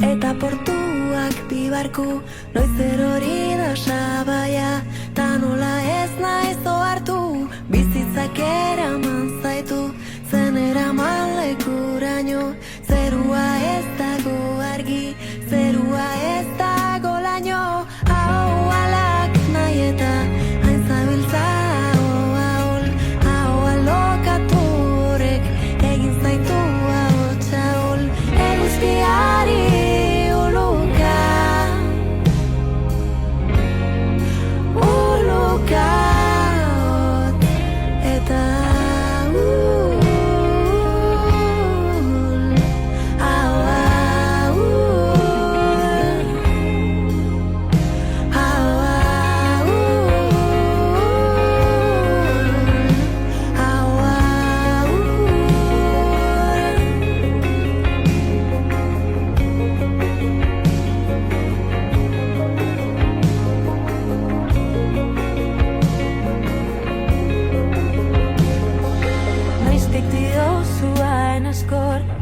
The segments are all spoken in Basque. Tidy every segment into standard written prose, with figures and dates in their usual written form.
Eta portuak bibarku, noiz erori da sabaia, ta nola ez naiz ohartu, bizitzak eraman zaitu, zen eraman lekuraino, zerua ez dago argi, zerua ez dago laino, hau alak nahi eta hain zabiltza ahol, hau alokatu horrek egin zaitu ahotxaol, eguzkiari Ulukaot eta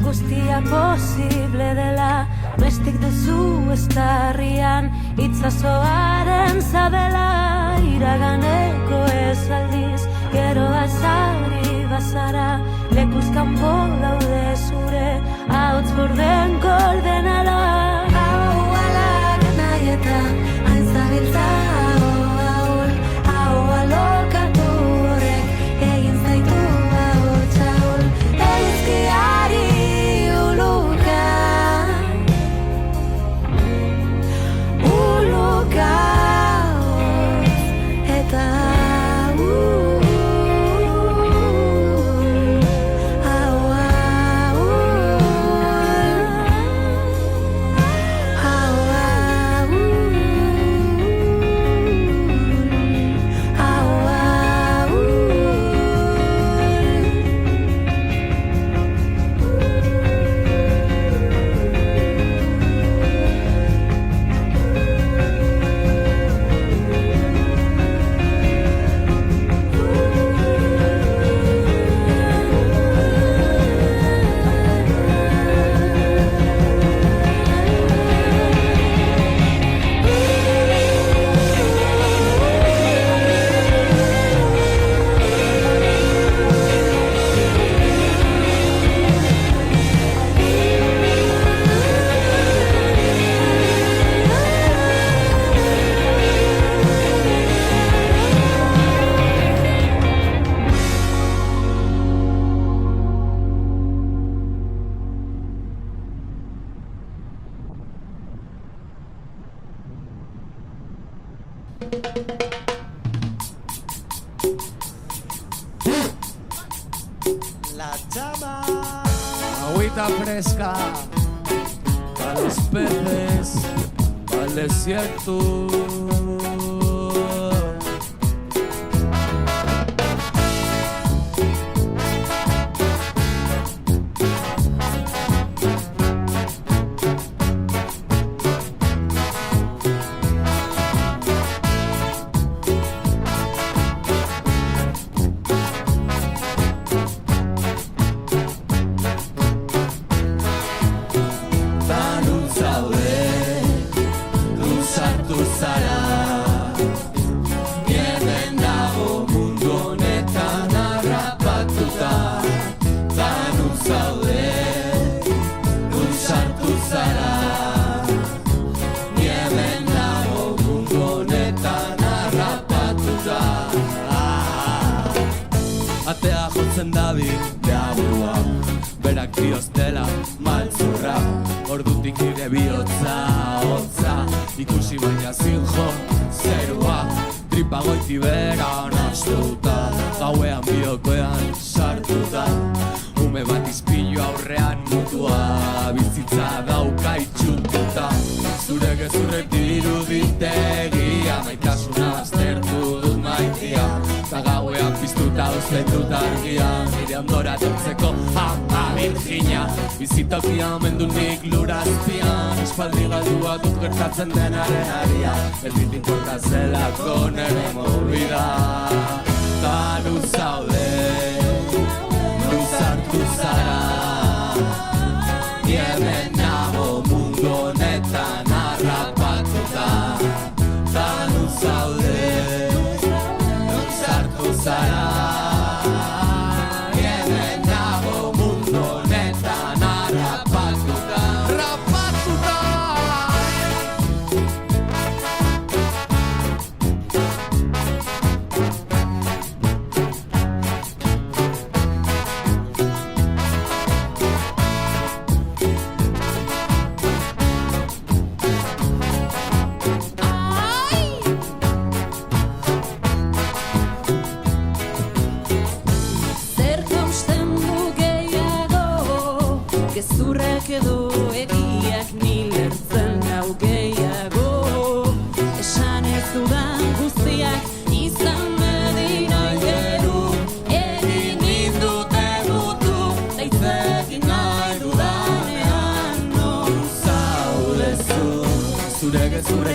guztia posible dela, bestik duzu estarrian, itzazoaren zabela, iraganeko esaldiz, gero azari bazara, lekuz kanpo daude zure, ahots borden koldenala. Hau alak nahi eta hain zabiltza ahol, hau alokatu horrek egin zaitu ahotxaol, eguzkiari La chama. Agüita fresca para los peces, para el desierto. Atea jotzen dabil deaburua, berak dioztela maltzurra, ordutik nire bihotza, hotza, ikusi baina zinjo zerua, tripa goiti beran astuta, gauean biokoean sartuta, ume bat izpilu aurrean mutua, bizitza dauka itxututa, zure gezurrek diruditegia, maitasuna aztertu dut maitia, eta gauean piztuta uztetut argia, nire ondora tortzeko ama Virginia, bizitokia mendunik lurazpian, espaldi galdua dut gertatzen denaren aria, ez importa zelako nere movida, ta luzaude, luzartu zara, hemen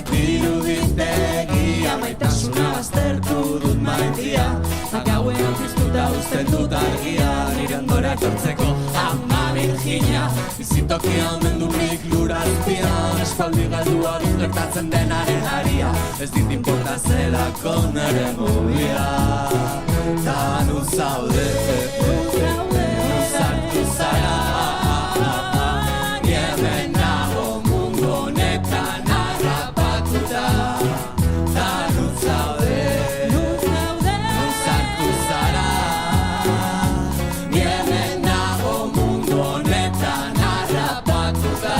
Iruditegia maitasuna baztertu dut maitia Akauen piztuta uzten dut argia Nire ondora etortzeko ama Virginia Bizitokia omen du nik lurazpian Espaldi galdua dut gertatzen denaren aria Ez dit inporta zelako nere mobia Ta nu zaude Nu sartu zara Hemen nago mundu honetan harrapatuta Ta nu zaude Nu sartu zara Hemen nago mundu honetan harrapatuta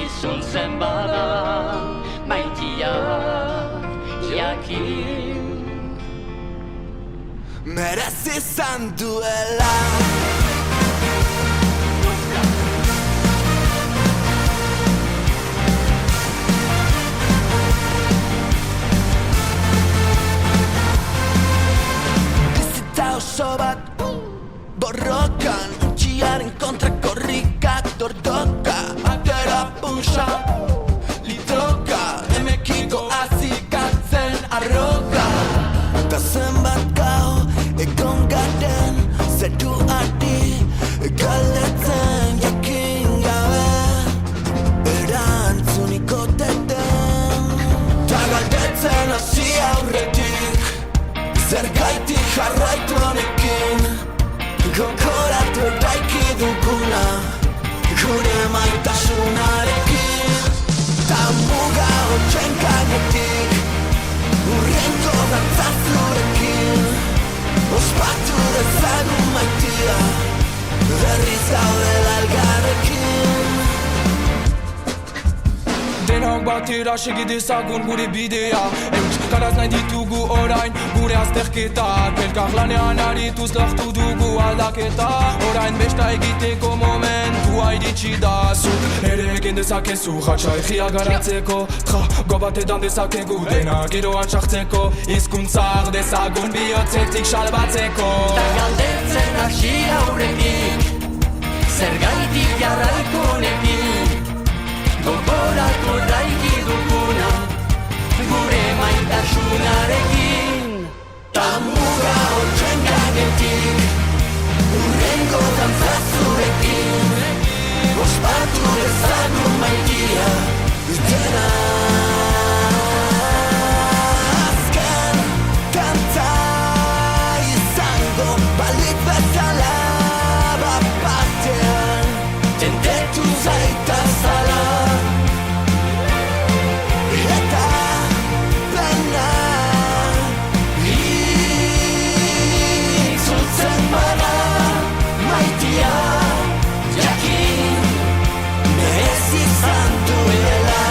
Izuntzen bada maitia jakin merezi izan duela Bizitza oso bat borrokan utxiaren kontra korrika tordoka atera punxa litroka emekiko azika Zergaitik jarraitu honekin Gogoratu eraiki duguna Gure maitasunarekin Ta muga hotxen gainetik Urrengo dantza zurekin Ospatu dezagun maitia Berriz gaudela elgarrekin Denok batera segi dezagun gure bidea Euskaraz nahi ditugu orain gure azterketak Elkar lanean arituz lortu dugu aldaketa Orain besta egiteko momentua iritsi da Zuk ere egin dezakezu Jatsa egia garatzeko Trago bat edan dezakegu Dena giroan sartzeko Hizkuntzar dezagun bihotzetik salbatzeko Ta galdetzen hasi aurretik Zergaitik jarraiko honekin Gogoratu eraiki duguna Gure maitasunarekin Ta muga hotxen gainetik Urrengo dantza zurekin Ospatu dezagun maitia Dena azken kanta izango balik bezala Bapatean tentetu zaitazala Eta dena itzultzen bada maitia Jakin merez izan duela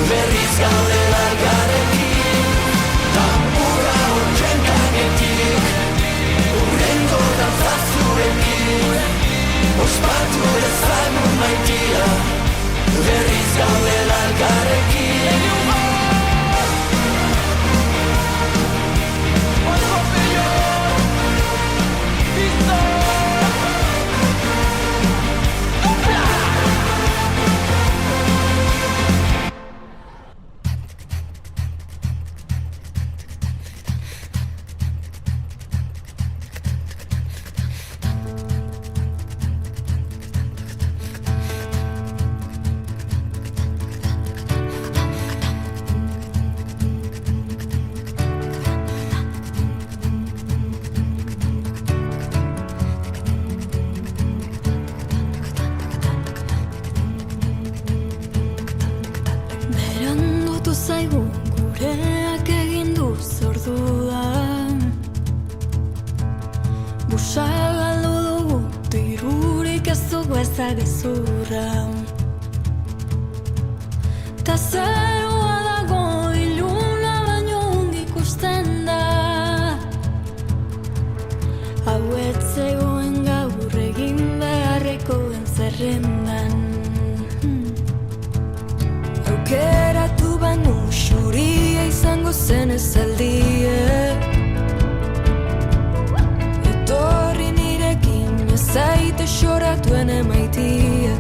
Berriz gaudela elgarrekin Ta muga hotxen gainetik Urrengo dantza zurekin Ospatu dezagun maitia Berriz gaudela elgarrekin Berandutu zaigu gureak egin du zorduan Busa galdu dugu dirurik ez dugu ezagezurra Ta zerua dago iluna baino hundi ikusten da Hau ez zegoen gaur egin beharrekoen zerrendan Aukeratu banu xuria izango zen ezaldie Etorri nirekin ezaite xoratuen emaitia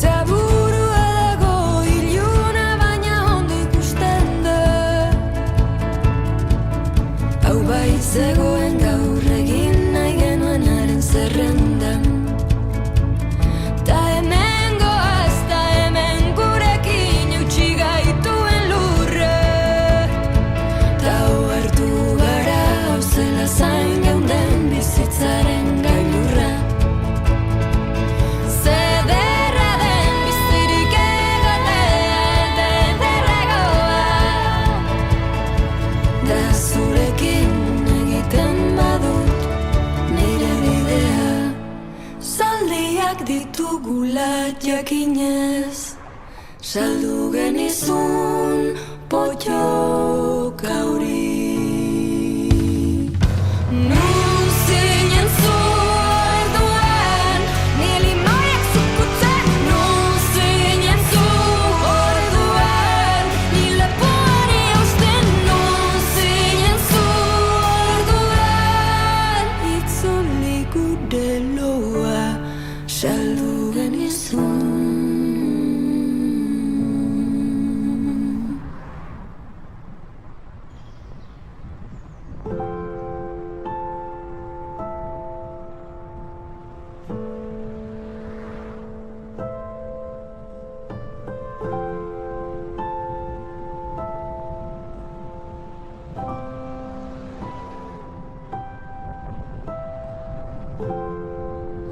Ta burua dago iluna baina ondo ikusten da Hau bai zegoen gaur egin nahi genuenaren zerrendan Ta hemen goaz, ta hemen gurekin eutxi gaituen lurre Ta ohartu gara hau zela zain geunden bizitzaren gailurra Zederra den bizirik egotea den erregoa Da zurekin egiten badut nire bidea Zaldiak ditugula jakinez Saldu genizun potxok auri Nun zinen zu orduan Nili moiak zukutzen Nun zinen zu orduan Nile pori eusten Nun zinen zu orduan Itzuli gure loa Saldu genizun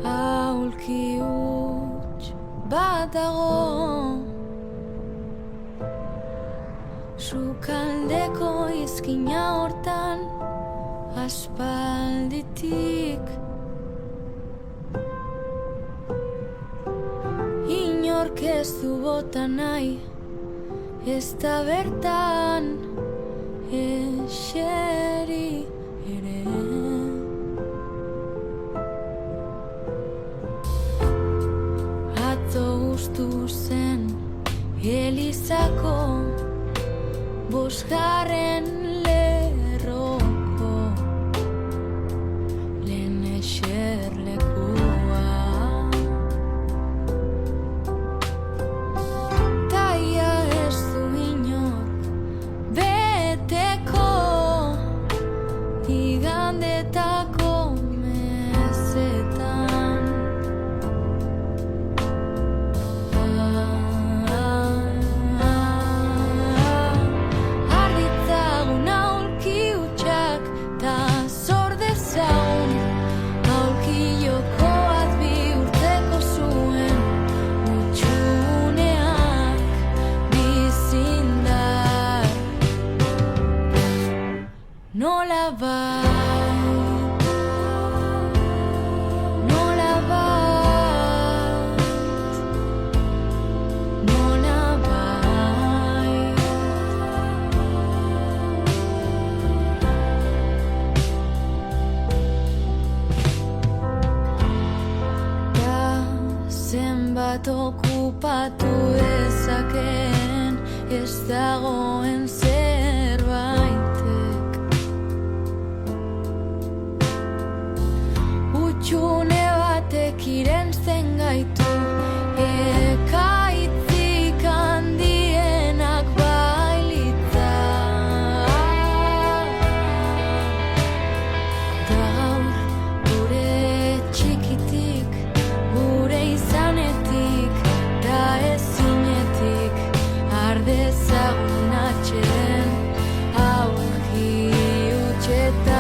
aulki huts bat dago sukaldeko izkina hortan aspalditik inork ez du bota nahi ez da bertan eseri ere atzo gustu zen Elizako bosgarren lerroko lehen eserlekua taia ez du inork beteko igandetako mesetan arritzagun aulki hutsak ta zor dezagun aulki jokoat bihurtzeko zuen hutsuneak bizindar nolabait zenbat okupatu dezakeen ez dagoen zerbaitek hutsune batek irensten gaitu ekaitzik handienak bailitza da gaur gure txikitik gure izanetik da ezinetik ardezagun atxeden aulki hutsetan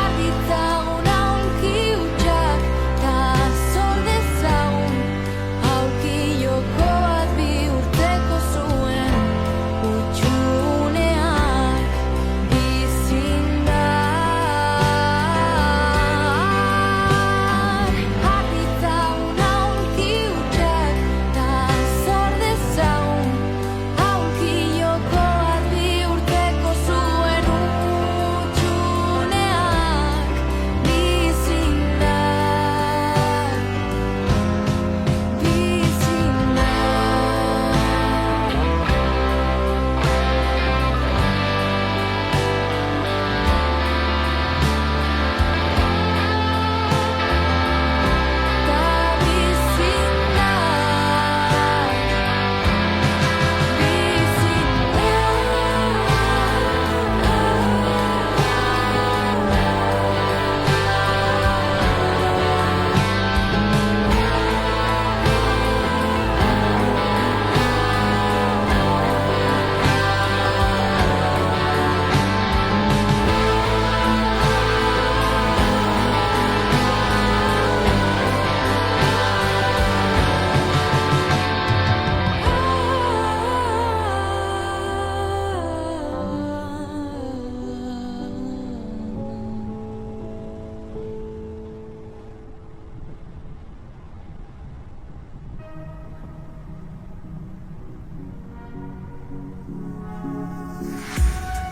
arditzagun aulki hutsak ta zor dezagun aulki joko bat bihurtzeko zuen hutsuneak bizindar arditzagun aulki hutsak ta zor dezagun aulki joko bat bihurtzeko zuen hutsuneak bizindar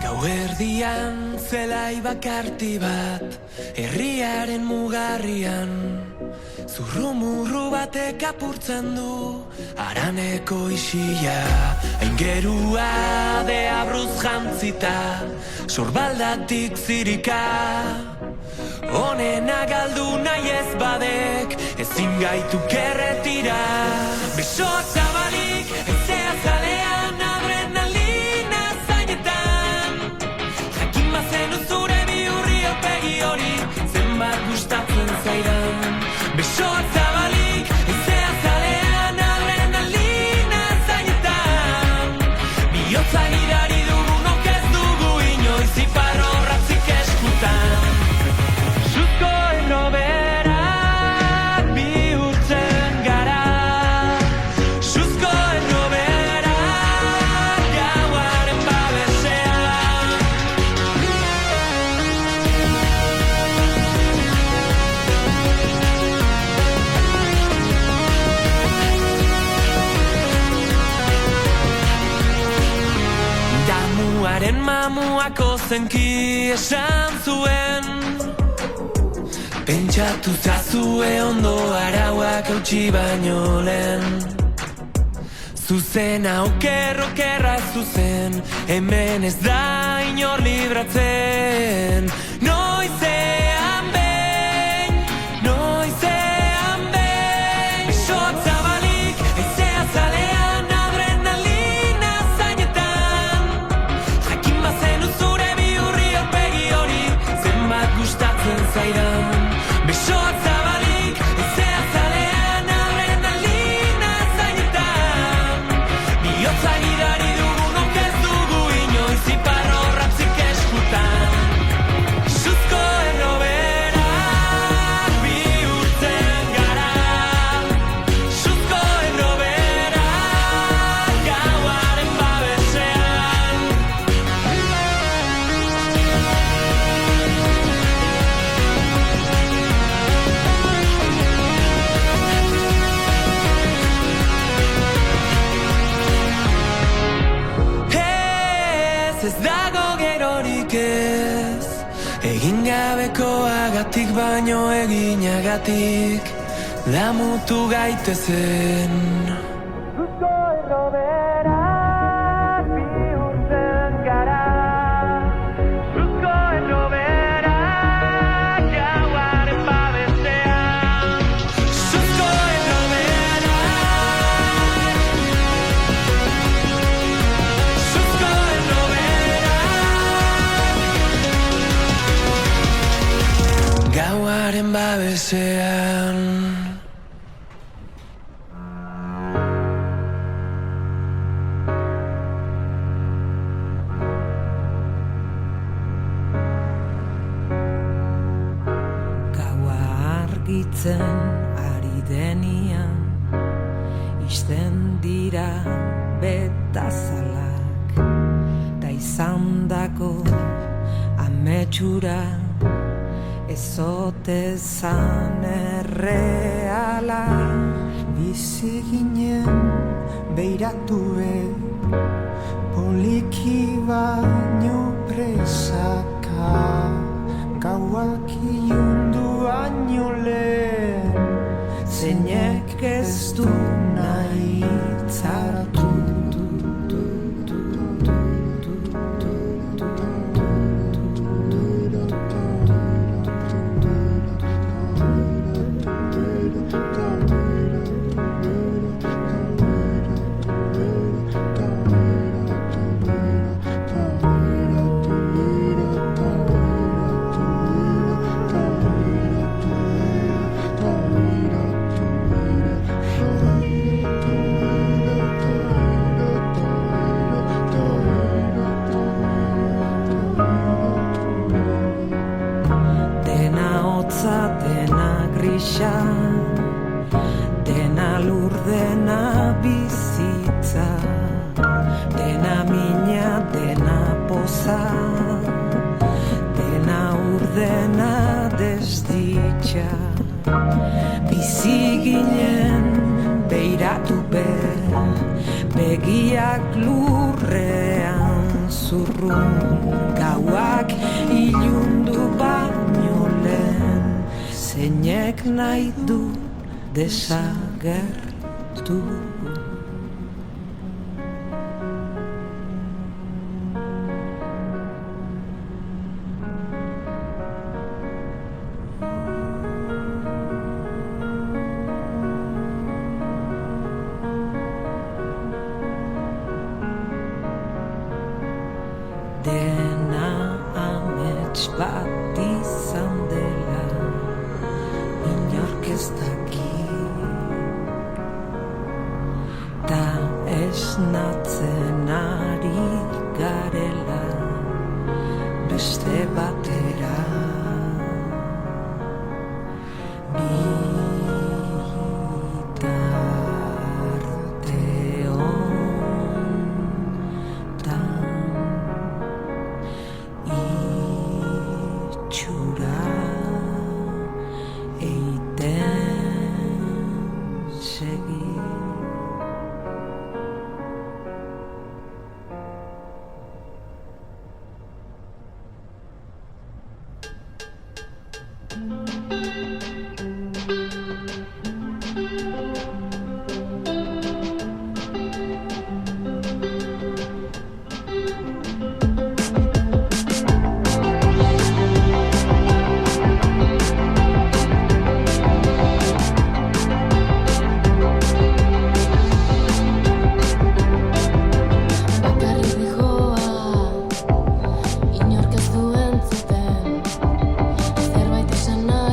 Gauerdian zelai bakarti bat herriaren mugarrian zurrumurru batek apurtzen du haraneko isila aingerua deabruz jantzita sorbaldatik zirika honena galdu nahi ez badek ezin gaitu kerretira besoak zabalik ezea zalean adrenalina zainetan jakin bazenu zure bihurri opegi hori zenbat gustatzen zaidan besoak zabalik ezea zalean adrenalina zainetan bihotza girari dugunok ez dugu inoiz iparrorratzik zuzenki esan zuen. Pentsatu zazue ondo arauak eutsi baino lehen. Zuzena okerra zuzen, hemen ez da inor libratzen. Noizean behin, besoak zabalik, haizea zalean, adrenalina zainetan. Jakin bazenu zure bihurri aurpegi hori, zenbat gustatzen zaidan. Besoak zabalik, haizea zalean, adrenalina zainetan. Bihotza gidari dugunok ez dugu inoiz iparro ratzik eskutan. Suzko erroberak bihurtzen gara. Suzko erroberak gauaren babesean. Ez dago gerorik ez, egin gabekoagatik baino eginagatik, damutu gaitezen. Suzko erroberak bihurtzen gara. Suzko erroberak gauaren babesean. Suzko gauaren babesean. Gaua argitzen ari denian, isten dira betazalak, ta izandako ametsura ezote zan erreala. Bizi ginen beiratu poliki baino presaka, gauak ilundu baino lehen, zeinek ez du nahi itzartu. Dena lur, dena bizitza, dena mina, dena poza, dena ur, dena desditxa. Bizi ginen beiratu begiak lurrean zurrun, gauak ilundu baino lehen, zeinek nahi du desagertu. Dena amets bat izan dela, inork ez daki, ta esnatzen ari garela beste batera. Bakarrik dijoa, inork ez du entzuten, zerbait esan nahi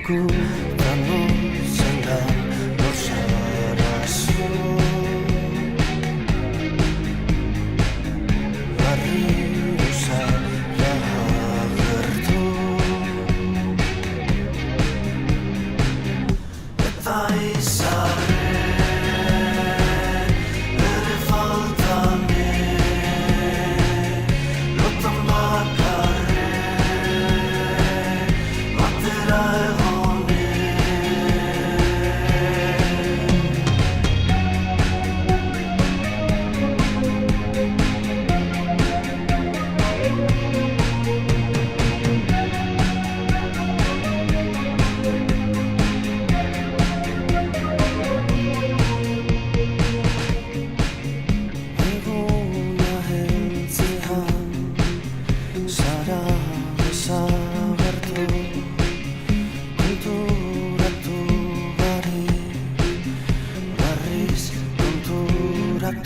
Gurano zenda losarazu Barrio zara agertu Eta izarren bere faltane Lotan bakarren batera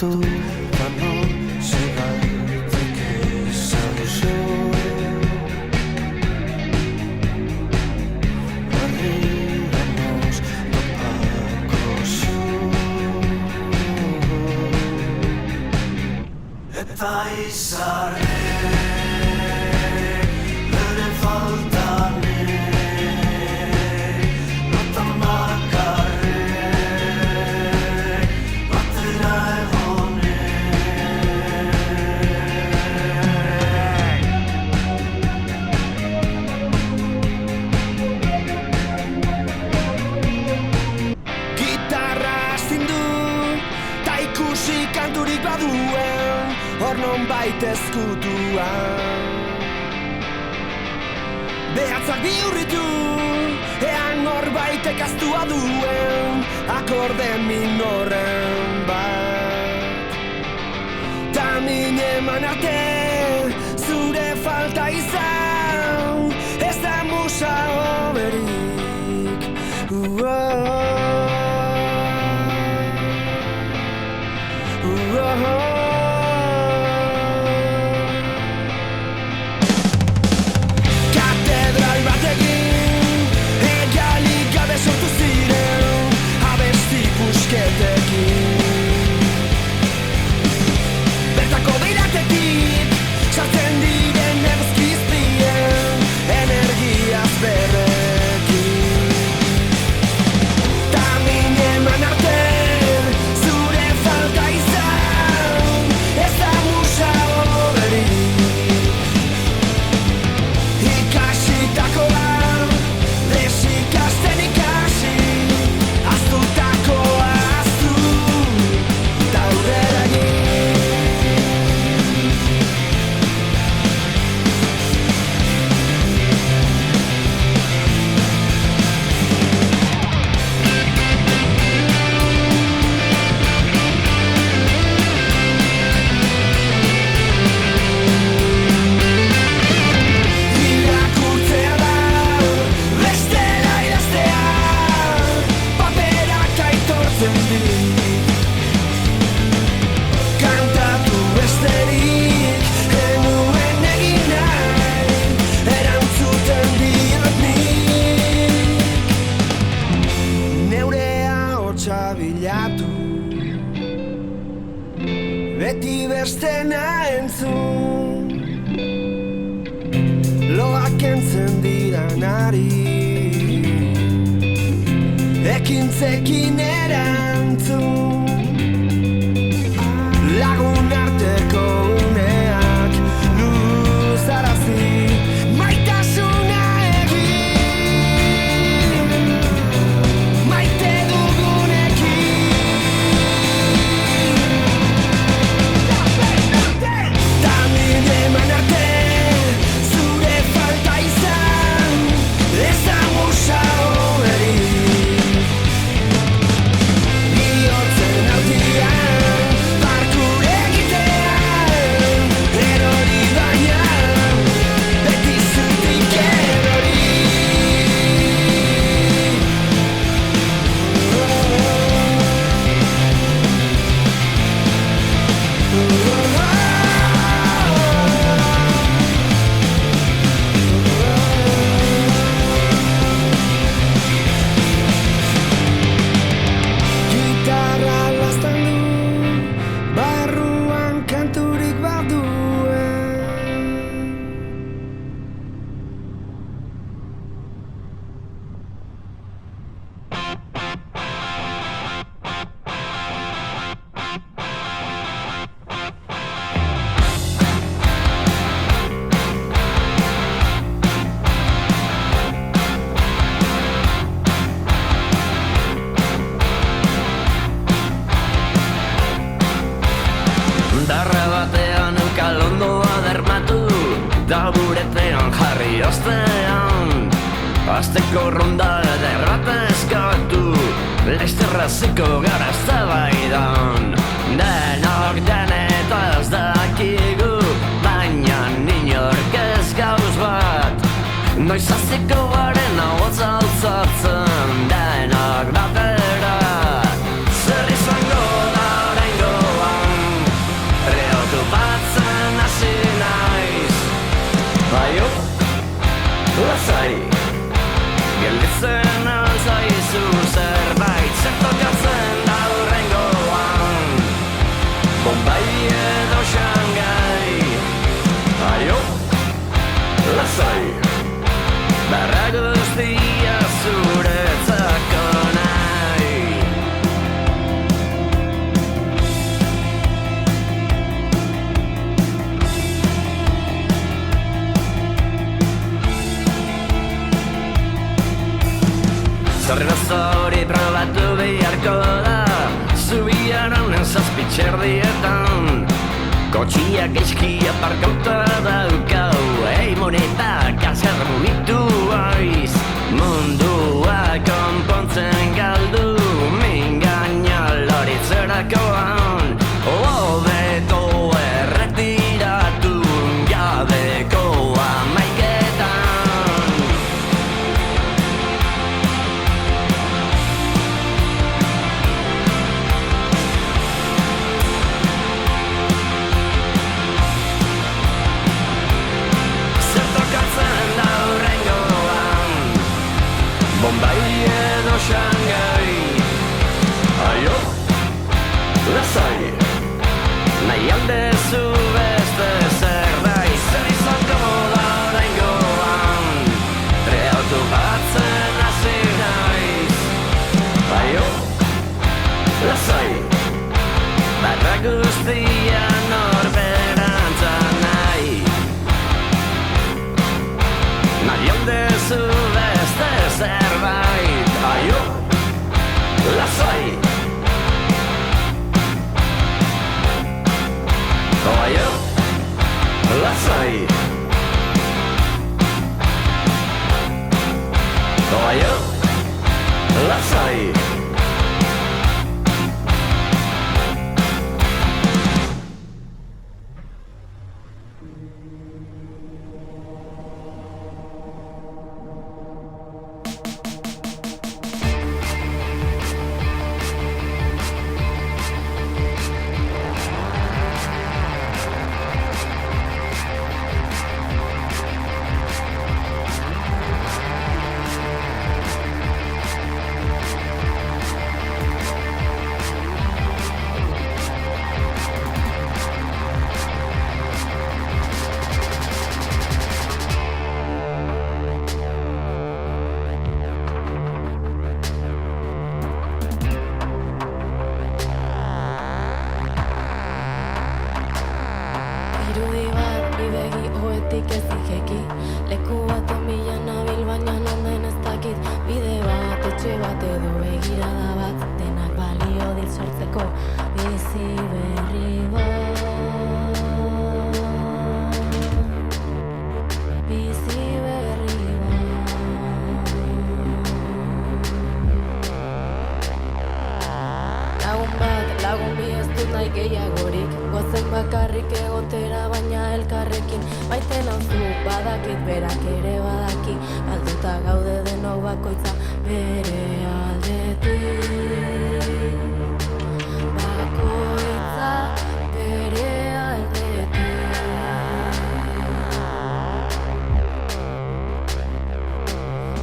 Bano segatik ezaguzu Barrira nos topako zu Eta izarren bere faltane Lotan bakarren batera kanturik baduen, hor nonbait ezkutuan Behatzak bihurritu, ean norbaitek aztua duen Akorde minoren bat Ta min eman arte, zure falta izan Ez da musa hoberik Katedral batekin egalik gabe sortu ziren abesti pusketekin Bertako beiratetik sartzen diren eguzkizpien energiaz berrekin Ta min eman arte zure falta izan ez da musa hoberik Ikasitakoa desikasten ikasi Aztutakoa aztu ta aurrera egin Irakurtzea da bestela idaztea Paperak aitortzen dit Kantatu besterik enuen egin nahi Erantzuten diot nik Neure ahotsa bilatu Beti bestena entzun Loak entzen diranari Ekintzekin erantzun Lagun arteko uneak luzarazi Maitasuna egin Maite dugunekin Ta min eman arte zure falta izan Ez da musa hoberik Asteko ronda eder bat eskatu, laizterra ziko gara eztabaidan. Denok denetaz dakigu, baina inork ez gauz bat. Noiz hasiko garen ahotsa altzatzen, denak batera. Zer izango da oraingoan, reokupatzen hasi naiz. Aio, lasai, gelditzen alzaizu zerbait zentokatzen da hurrengoan. Bombay edo Shanghai. Aio, lasai, barra guztia zuretzako nahi. Zorrerazo hori probatu beharko da, zubiaren zazpitxerdietan. Kotxia gaizkia parkauta daukau, monetak azkar mugitu aiz. Mundua konpontzen galdu, mingaina loritzerakoan. Hobeto erretiratu gabeko amaiketan. Bombay edo Shanghai. Aio, lasai, nahi aldezu beste zerbait. Zer izango da oraingoan, reautupatzen hasi naiz. Aio, lasai, barra guztia norberantza nahi. Nahi aldezu beste zerbait. Aio, lasai. Aio, lasai. Aio, lasai. Irudi bat, bidegi hoetik ez ikeki. Leku baten bila nabil baina nonden ez dakit. Bide bat, etxe bat edo begirada bat, denak balio dit sortzeko bizi berri bat. Bizi berri bat. Lagun bat, lagun bi ez dut nahi gehiagorik. Goazen bakarrik egotera baina elkarrekin. Maite nauzu badakit berak ere badaki. Galduta gaude denok bakoitza bere aldetik. Bakoitza bere aldetik.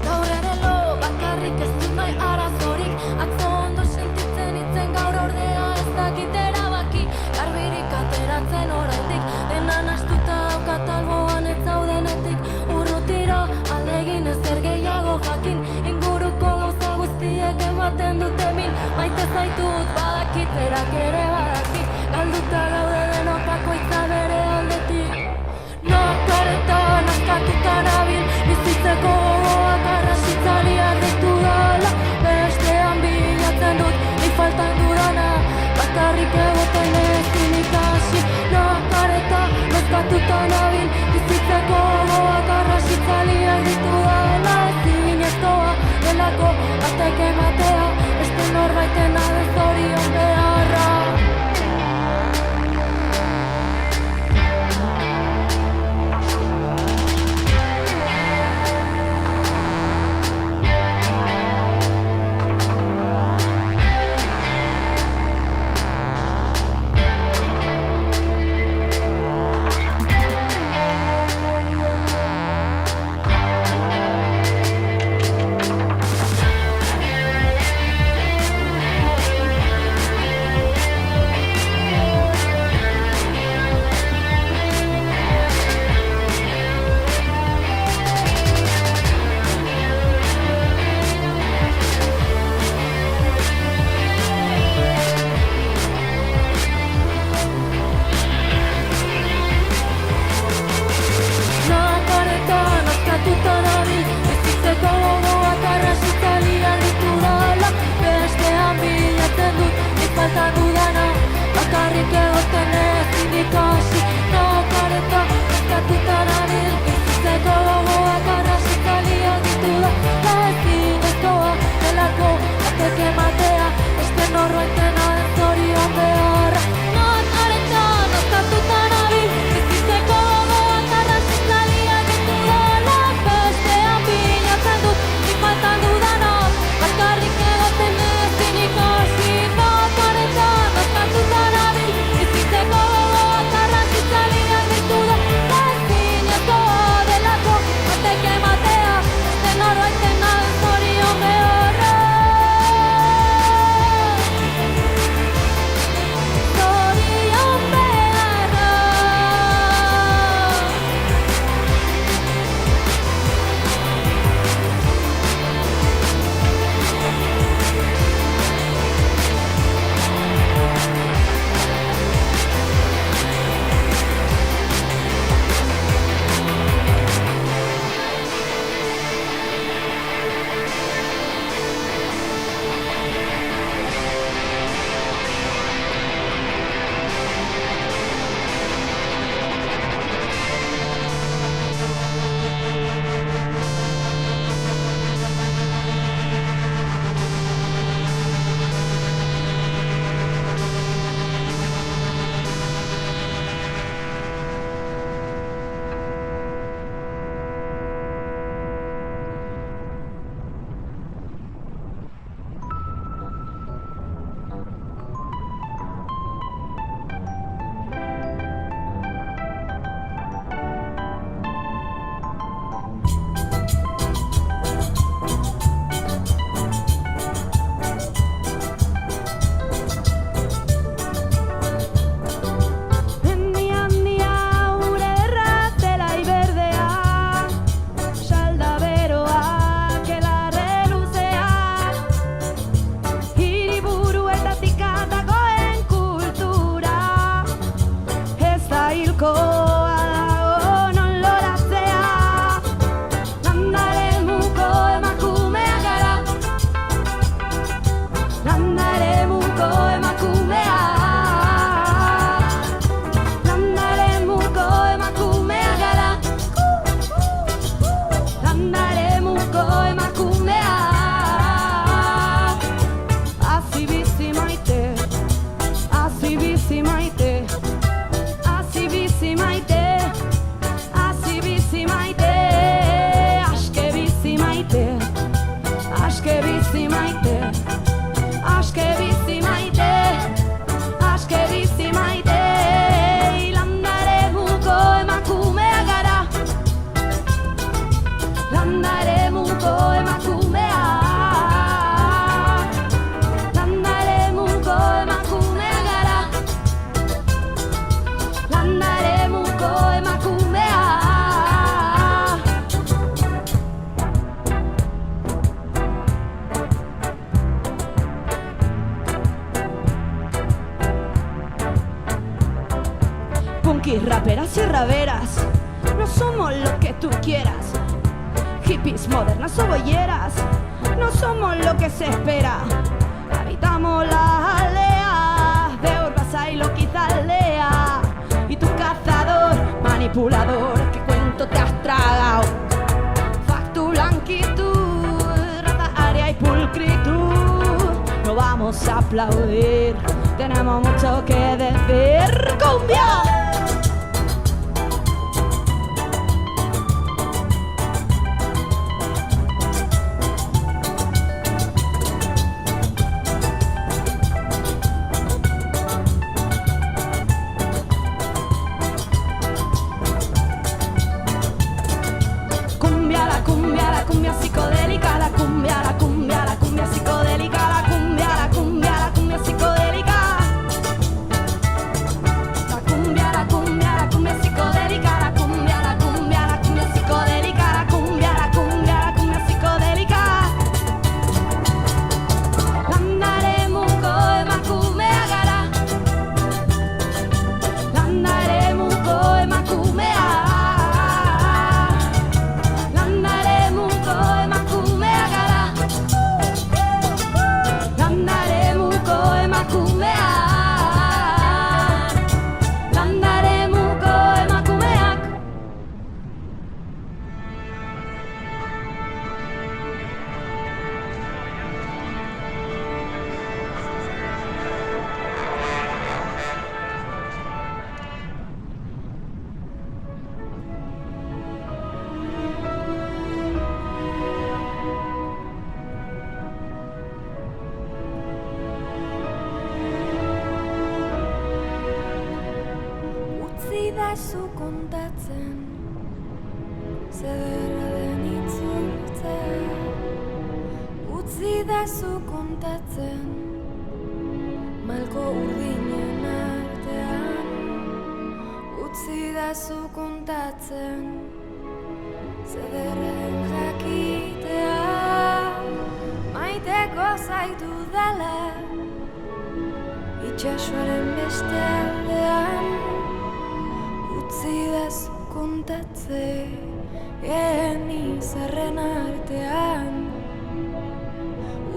Gaur ere lo bakarrik ez dut nahi arazorik. Atzo ondo sentitzen itzen gaur ordea ez dakit erabaki. Garbirik ateratzen oraindik, dena nahastuta daukat alboan ez zaudenetik. Urrutira aldegin ezer gehiago jakin, inguruko gauza guztiek ematen dute min. Maite zaitut badakit berak ere badaki, galduta gaude denok bakoitza bere aldetik. Notoretan askatuta nabil, bizitzeko gogoak arrasitzaliak ditu dala. Bestean bilatzen dut, nik faltan dudana, bakarrik egoten ezin ikasi. Notareta, nozkatuta nabil, bizitzeko gogoak arrasitzaliak ditu dala. Ezin ez landa eremuko emakumea, landa eremuko emakumea gara, landa eremuko emakumea. Punkis, raperas y raveras, no somos lo que tú quieras. Hippies, modernas o bolleras, no somos lo que se espera. Habitamos las aldeas de Urbasa y Loquita aldea. Y tu cazador, manipulador, ¿qué cuento te has tragado? Factu, blanquitud, raza, aria y pulcritud. No vamos a aplaudir, tenemos mucho que decir. ¡Cumbia! La cumbia psicodélica, la cumbia psicodélica, la cumbia psicodélica. La cumbia psicodélica, la cumbia psicodélica, la cumbia psicodélica. Landaremuko emakumea gara, landaremuko emakumea. Zu kontatzen, zederra den itzultzea. Utzi da zu kontatzen, malko urdinen artean. Utzi da zu kontatzen, zederra den jakitea. Maiteko zaitu dala, itxasoaren beste aldean. Utzi da zu kontatzen, izarren artean.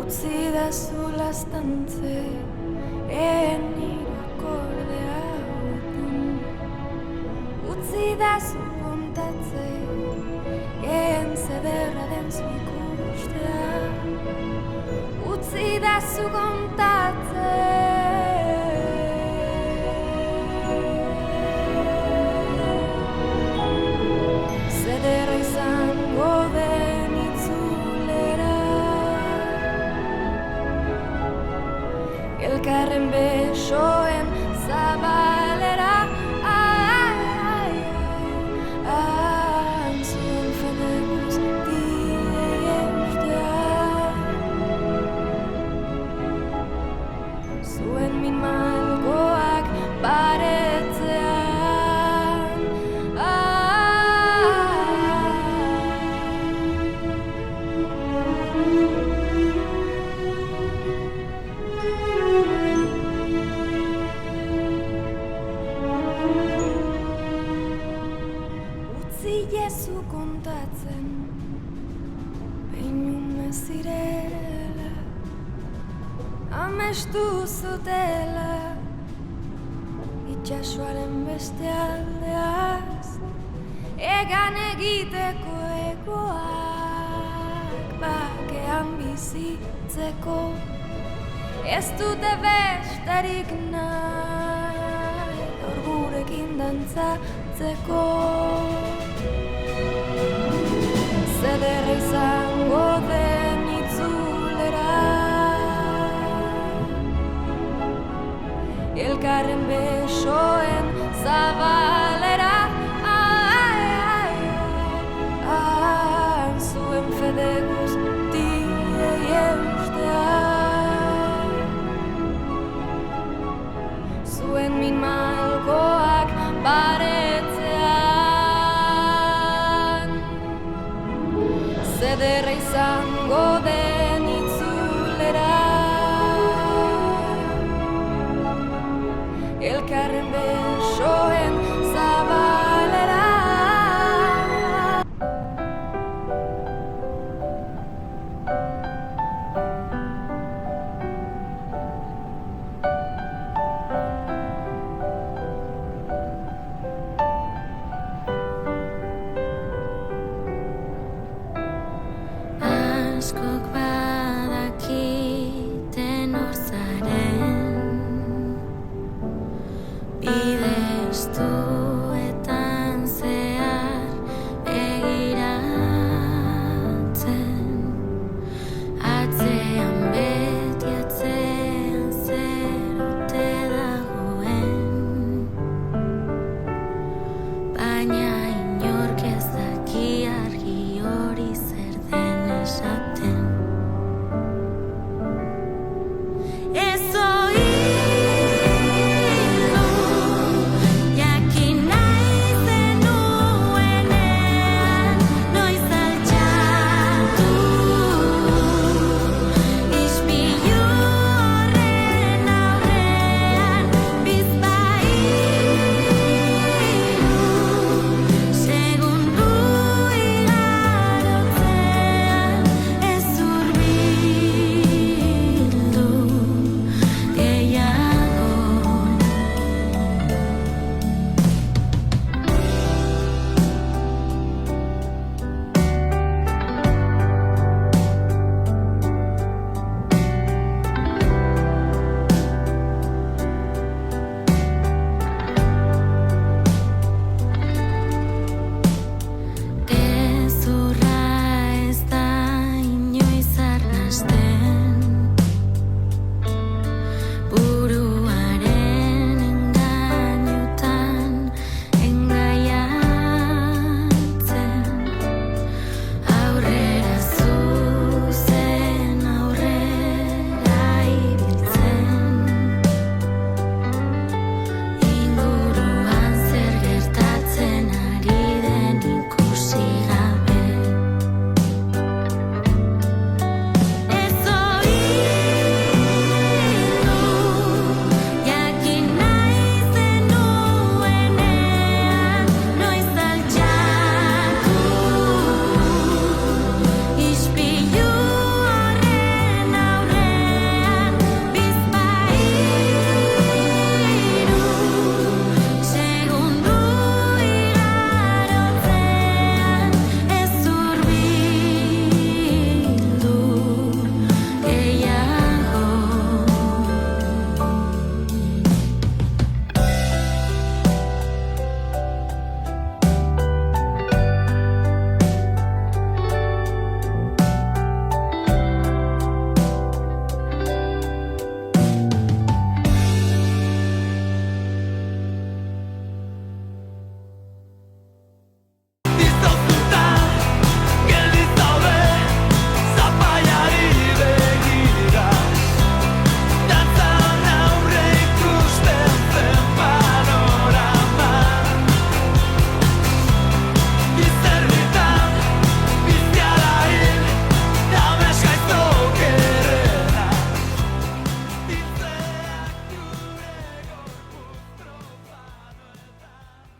Utzi da zu laztantzen, irakordea baten. Utzi da zu kontatzen, zederra den zu ikustea. Utzi da zu kontatzen, zederra izango den itzulera. Elkarren besoen zabalera. Antzuen fede guztiei eustea. Zuen min malgoak baretzean. Utzi jezu kontatzen, behin zirela, amestu zutela, itxasoaren beste aldeaz, egan egiteko egoak, bakean bizitzeko, ez dute besterik nahi, gaur gurekin dantzatzeko. Zederra izango den itzulera. Elkarren besoen zabalera. Zuen fede guztiei eustea. Zuen min malkoak baretzean, zederra izango den itzulera, elkarren besoen zabalera. Askok